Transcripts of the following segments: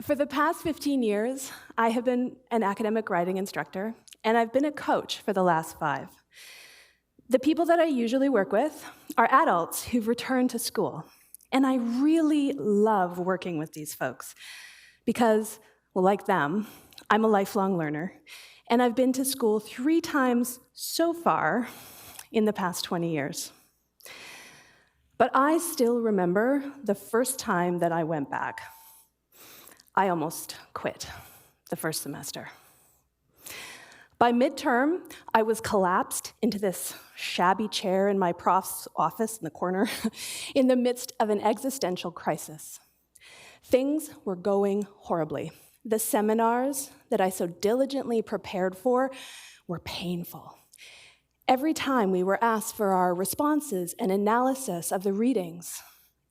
For the past 15 years, I have been an academic writing instructor, and I've been a coach for the last 5. The people that I usually work with are adults who've returned to school, and I really love working with these folks because, well, like them, I'm a lifelong learner, and I've been to school 3 times so far in the past 20 years. But I still remember the first time that I went back. I almost quit the first semester. By midterm, I was collapsed into this shabby chair in my prof's office in the corner in the midst of an existential crisis. Things were going horribly. The seminars that I so diligently prepared for were painful. Every time we were asked for our responses and analysis of the readings,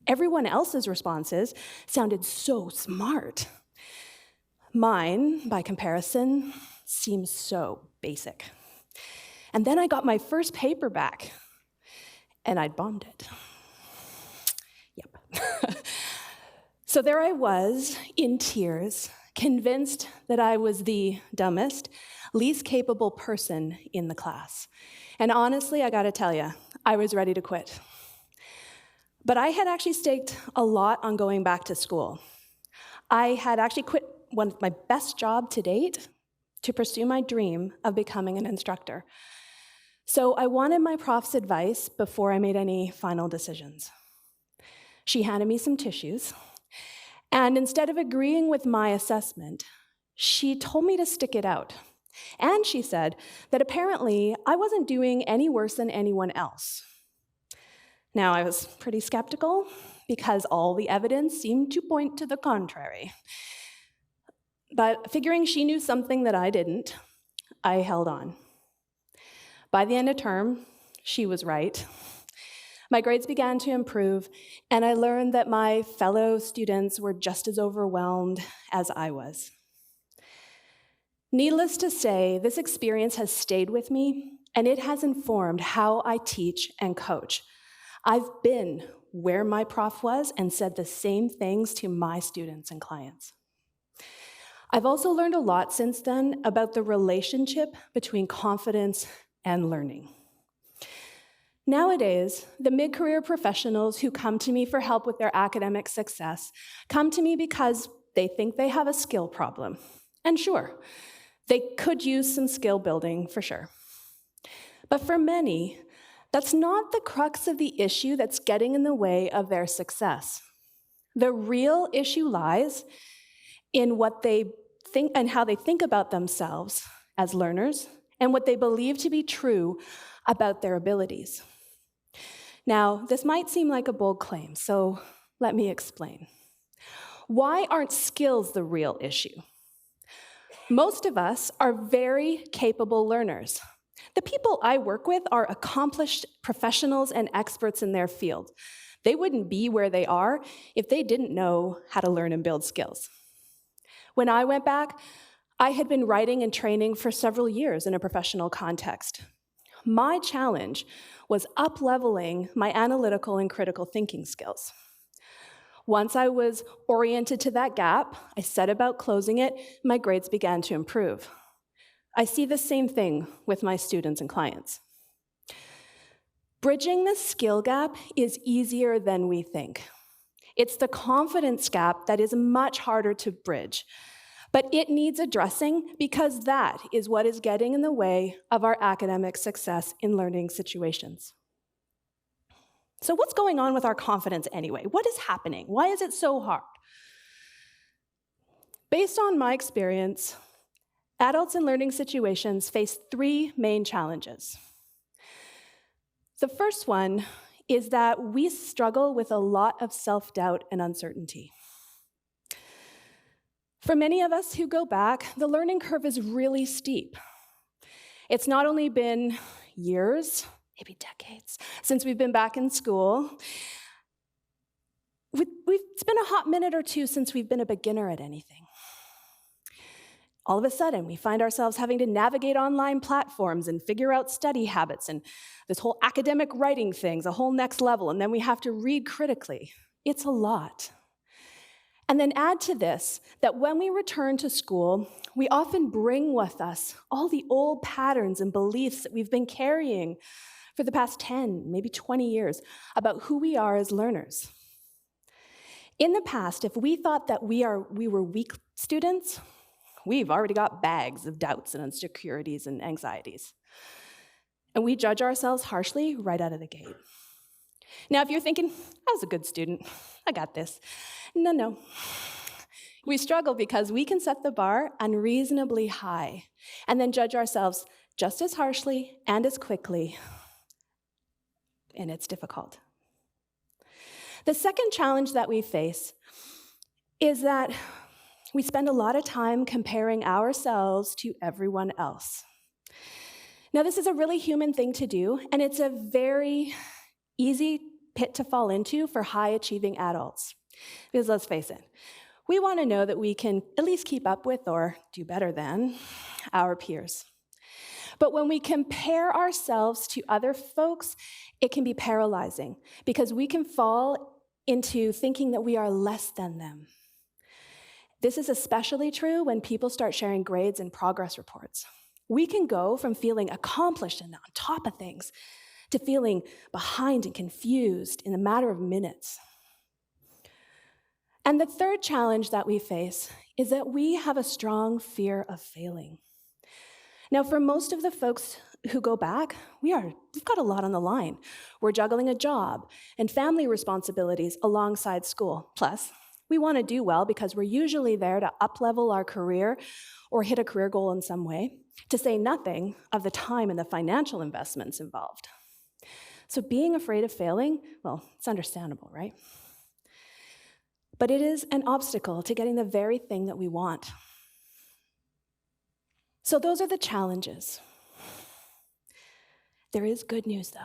everyone else's responses sounded so smart. Mine, by comparison, seems so basic. And then I got my first paper back, and I'd bombed it. Yep. So there I was, in tears, convinced that I was the dumbest, least capable person in the class. And honestly, I gotta tell you, I was ready to quit. But I had actually staked a lot on going back to school. I had actually quit one of my best job to date to pursue my dream of becoming an instructor. So I wanted my prof's advice before I made any final decisions. She handed me some tissues, and instead of agreeing with my assessment, she told me to stick it out. And she said that apparently I wasn't doing any worse than anyone else. Now, I was pretty skeptical because all the evidence seemed to point to the contrary. But figuring she knew something that I didn't, I held on. By the end of term, she was right. My grades began to improve, and I learned that my fellow students were just as overwhelmed as I was. Needless to say, this experience has stayed with me, and it has informed how I teach and coach. I've been where my prof was and said the same things to my students and clients. I've also learned a lot since then about the relationship between confidence and learning. Nowadays, the mid-career professionals who come to me for help with their academic success come to me because they think they have a skill problem. And sure, they could use some skill building for sure. But for many, that's not the crux of the issue that's getting in the way of their success. The real issue lies in what they think and how they think about themselves as learners and what they believe to be true about their abilities. Now, this might seem like a bold claim, so let me explain. Why aren't skills the real issue? Most of us are very capable learners. The people I work with are accomplished professionals and experts in their field. They wouldn't be where they are if they didn't know how to learn and build skills. When I went back, I had been writing and training for several years in a professional context. My challenge was up-leveling my analytical and critical thinking skills. Once I was oriented to that gap, I set about closing it, my grades began to improve. I see the same thing with my students and clients. Bridging the skill gap is easier than we think. It's the confidence gap that is much harder to bridge, but it needs addressing because that is what is getting in the way of our academic success in learning situations. So what's going on with our confidence anyway? What is happening? Why is it so hard? Based on my experience, adults in learning situations face 3 main challenges. The first one is that we struggle with a lot of self-doubt and uncertainty. For many of us who go back, the learning curve is really steep. It's not only been years, maybe decades, since we've been back in school. It's been a hot minute or two since we've been a beginner at anything. All of a sudden, we find ourselves having to navigate online platforms and figure out study habits and this whole academic writing thing's a whole next level, and then we have to read critically. It's a lot. And then add to this that when we return to school, we often bring with us all the old patterns and beliefs that we've been carrying for the past 10, maybe 20 years about who we are as learners. In the past, if we thought that we were weak students, we've already got bags of doubts and insecurities and anxieties. And we judge ourselves harshly right out of the gate. Now, if you're thinking, I was a good student, I got this. No. We struggle because we can set the bar unreasonably high and then judge ourselves just as harshly and as quickly, and it's difficult. The second challenge that we face is that we spend a lot of time comparing ourselves to everyone else. Now, this is a really human thing to do, and it's a very easy pit to fall into for high-achieving adults. Because let's face it, we want to know that we can at least keep up with or do better than our peers. But when we compare ourselves to other folks, it can be paralyzing because we can fall into thinking that we are less than them. This is especially true when people start sharing grades and progress reports. We can go from feeling accomplished and on top of things to feeling behind and confused in a matter of minutes. And the third challenge that we face is that we have a strong fear of failing. Now, for most of the folks who go back, we've got a lot on the line. We're juggling a job and family responsibilities alongside school. Plus, we want to do well because we're usually there to up-level our career or hit a career goal in some way, to say nothing of the time and the financial investments involved. So being afraid of failing, well, it's understandable, right? But it is an obstacle to getting the very thing that we want. So those are the challenges. There is good news, though.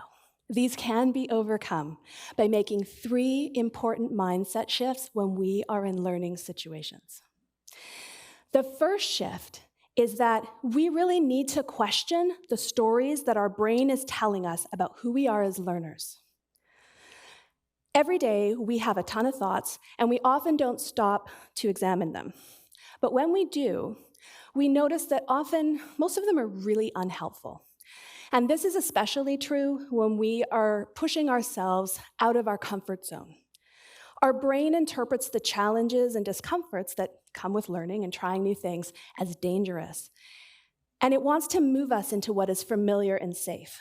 These can be overcome by making 3 important mindset shifts when we are in learning situations. The first shift is that we really need to question the stories that our brain is telling us about who we are as learners. Every day, we have a ton of thoughts, and we often don't stop to examine them. But when we do, we notice that often, most of them are really unhelpful. And this is especially true when we are pushing ourselves out of our comfort zone. Our brain interprets the challenges and discomforts that come with learning and trying new things as dangerous. And it wants to move us into what is familiar and safe.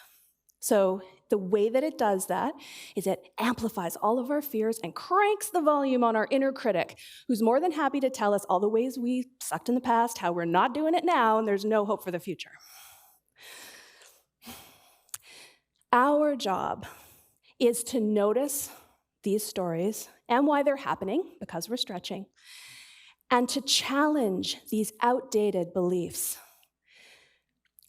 So the way that it does that is it amplifies all of our fears and cranks the volume on our inner critic, who's more than happy to tell us all the ways we sucked in the past, how we're not doing it now, and there's no hope for the future. Our job is to notice these stories and why they're happening, because we're stretching, and to challenge these outdated beliefs.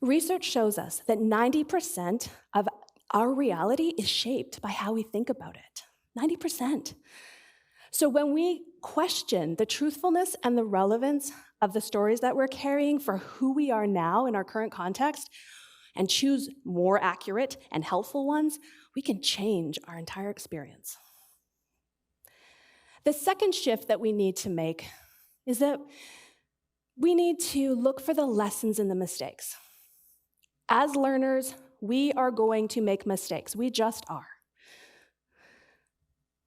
Research shows us that 90% of our reality is shaped by how we think about it. 90%. So when we question the truthfulness and the relevance of the stories that we're carrying for who we are now in our current context, and choose more accurate and helpful ones, we can change our entire experience. The second shift that we need to make is that we need to look for the lessons in the mistakes. As learners, we are going to make mistakes. We just are.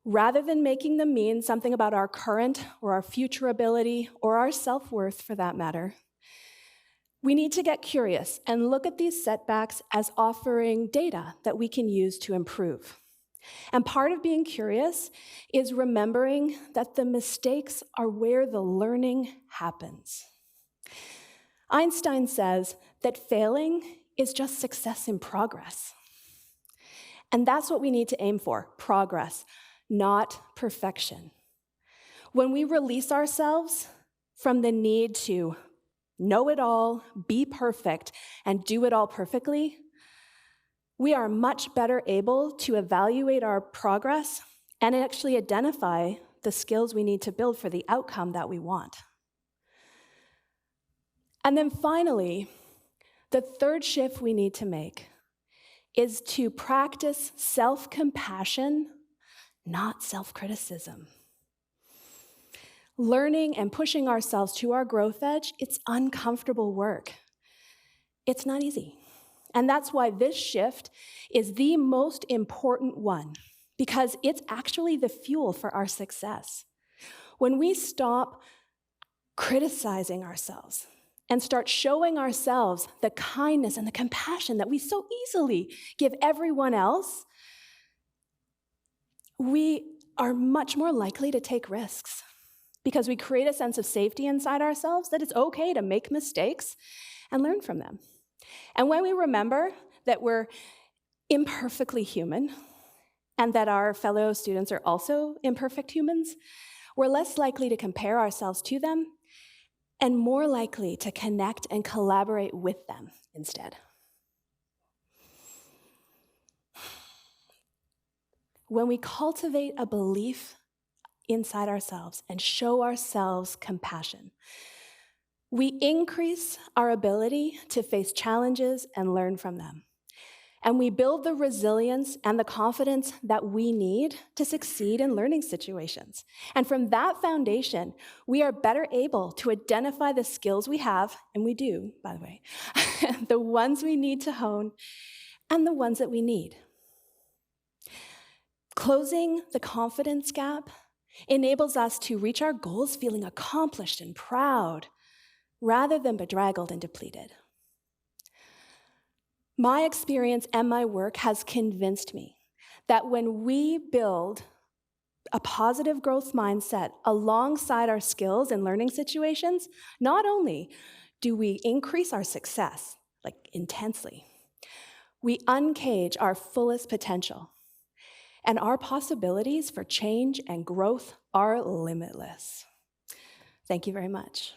Rather than making them mean something about our current or our future ability or our self-worth for that matter, we need to get curious and look at these setbacks as offering data that we can use to improve. And part of being curious is remembering that the mistakes are where the learning happens. Einstein says that failing is just success in progress. And that's what we need to aim for, progress, not perfection. When we release ourselves from the need to know it all, be perfect, and do it all perfectly, we are much better able to evaluate our progress and actually identify the skills we need to build for the outcome that we want. And then finally, the third shift we need to make is to practice self-compassion, not self-criticism. Learning and pushing ourselves to our growth edge, it's uncomfortable work. It's not easy. And that's why this shift is the most important one, because it's actually the fuel for our success. When we stop criticizing ourselves and start showing ourselves the kindness and the compassion that we so easily give everyone else, we are much more likely to take risks because we create a sense of safety inside ourselves that it's okay to make mistakes and learn from them. And when we remember that we're imperfectly human and that our fellow students are also imperfect humans, we're less likely to compare ourselves to them and more likely to connect and collaborate with them instead. When we cultivate a belief inside ourselves and show ourselves compassion, we increase our ability to face challenges and learn from them. And we build the resilience and the confidence that we need to succeed in learning situations. And from that foundation, we are better able to identify the skills we have, and we do, by the way, the ones we need to hone and the ones that we need. Closing the confidence gap enables us to reach our goals feeling accomplished and proud, rather than bedraggled and depleted. My experience and my work has convinced me that when we build a positive growth mindset alongside our skills in learning situations, not only do we increase our success, like intensely, we uncage our fullest potential, and our possibilities for change and growth are limitless. Thank you very much.